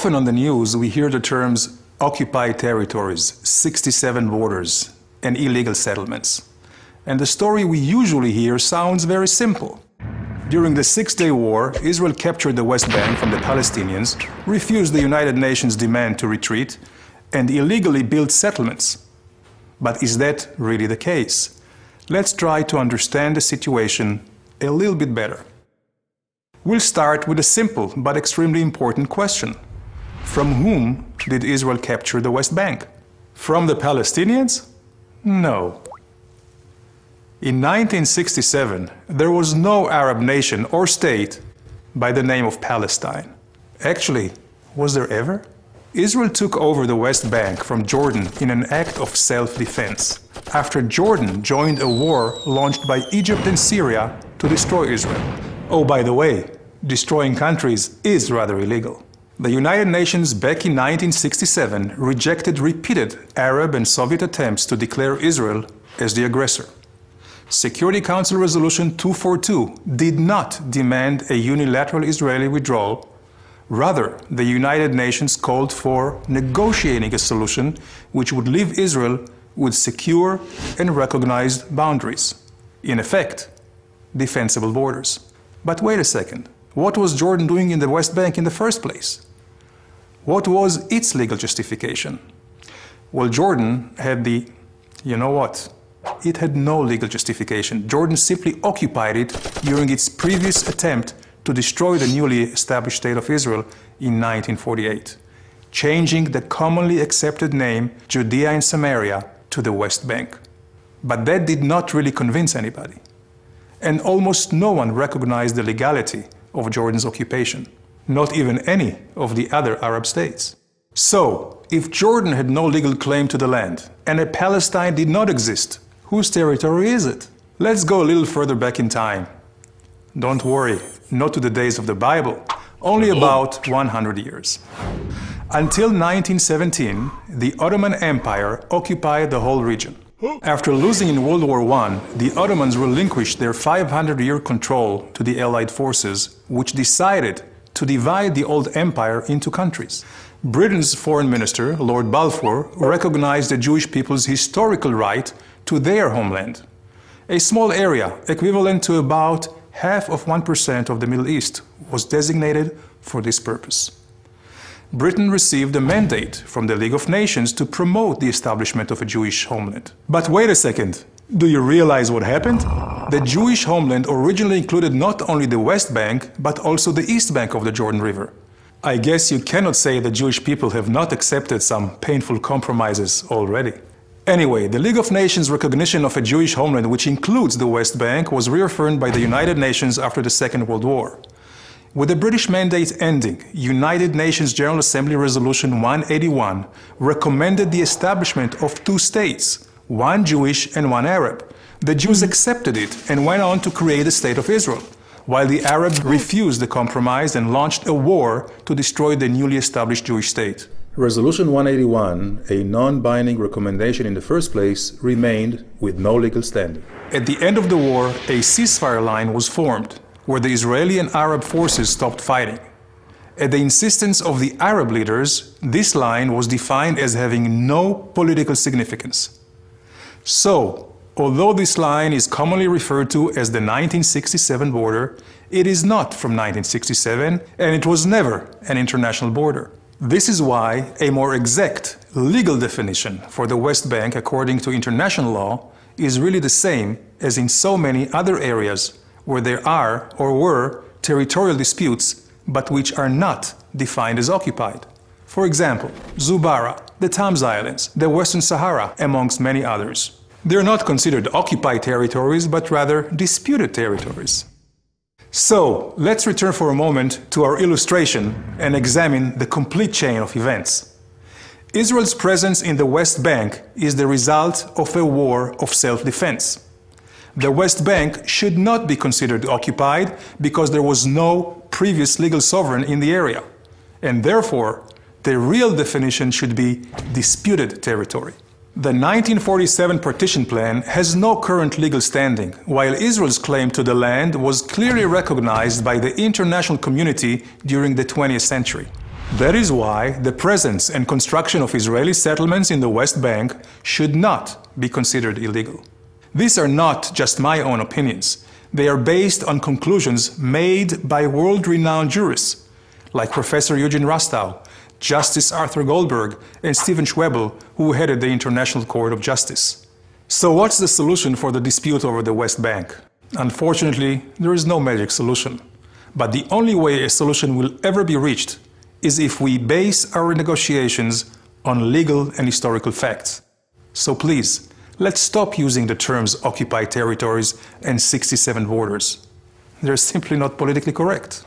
Often on the news we hear the terms occupied territories, 67 borders, and illegal settlements. And the story we usually hear sounds very simple. During the Six-Day War, Israel captured the West Bank from the Palestinians, refused the United Nations' demand to retreat, and illegally built settlements. But is that really the case? Let's try to understand the situation a little bit better. We'll start with a simple but extremely important question. From whom did Israel capture the West Bank? From the Palestinians? No. In 1967, there was no Arab nation or state by the name of Palestine. Actually, was there ever? Israel took over the West Bank from Jordan in an act of self-defense, after Jordan joined a war launched by Egypt and Syria to destroy Israel. Oh, by the way, destroying countries is rather illegal. The United Nations back in 1967 rejected repeated Arab and Soviet attempts to declare Israel as the aggressor. Security Council Resolution 242 did not demand a unilateral Israeli withdrawal. Rather, the United Nations called for negotiating a solution which would leave Israel with secure and recognized boundaries. In effect, defensible borders. But wait a second, what was Jordan doing in the West Bank in the first place? What was its legal justification? Well, Jordan had you know what? It had no legal justification. Jordan simply occupied it during its previous attempt to destroy the newly established State of Israel in 1948, changing the commonly accepted name Judea and Samaria to the West Bank. But that did not really convince anybody. And almost no one recognized the legality of Jordan's occupation, not even any of the other Arab states. So, if Jordan had no legal claim to the land, and a Palestine did not exist, whose territory is it? Let's go a little further back in time. Don't worry, not to the days of the Bible, only about 100 years. Until 1917, the Ottoman Empire occupied the whole region. After losing in World War I, the Ottomans relinquished their 500-year control to the Allied forces, which decided to divide the old empire into countries. Britain's foreign minister, Lord Balfour, recognized the Jewish people's historical right to their homeland. A small area, equivalent to about 0.5% of the Middle East, was designated for this purpose. Britain received a mandate from the League of Nations to promote the establishment of a Jewish homeland. But wait a second, do you realize what happened? The Jewish homeland originally included not only the West Bank, but also the East Bank of the Jordan River. I guess you cannot say the Jewish people have not accepted some painful compromises already. Anyway, the League of Nations' recognition of a Jewish homeland which includes the West Bank was reaffirmed by the United Nations after the Second World War. With the British mandate ending, United Nations General Assembly Resolution 181 recommended the establishment of two states, one Jewish and one Arab. The Jews accepted it and went on to create the State of Israel, while the Arabs refused the compromise and launched a war to destroy the newly established Jewish state. Resolution 181, a non-binding recommendation in the first place, remained with no legal standing. At the end of the war, a ceasefire line was formed, where the Israeli and Arab forces stopped fighting. At the insistence of the Arab leaders, this line was defined as having no political significance. So, although this line is commonly referred to as the 1967 border, it is not from 1967, and it was never an international border. This is why a more exact legal definition for the West Bank, according to international law, is really the same as in so many other areas where there are or were territorial disputes, but which are not defined as occupied. For example, Zubarah, the Tams Islands, the Western Sahara, amongst many others. They're not considered occupied territories, but rather disputed territories. So, let's return for a moment to our illustration and examine the complete chain of events. Israel's presence in the West Bank is the result of a war of self-defense. The West Bank should not be considered occupied because there was no previous legal sovereign in the area, and therefore, the real definition should be disputed territory. The 1947 partition plan has no current legal standing, while Israel's claim to the land was clearly recognized by the international community during the 20th century. That is why the presence and construction of Israeli settlements in the West Bank should not be considered illegal. These are not just my own opinions. They are based on conclusions made by world-renowned jurists like Professor Eugene Rostow, Justice Arthur Goldberg, and Stephen Schwebel, who headed the International Court of Justice. So what's the solution for the dispute over the West Bank? Unfortunately, there is no magic solution. But the only way a solution will ever be reached is if we base our negotiations on legal and historical facts. So please, let's stop using the terms occupied territories and 67 borders. They're simply not politically correct.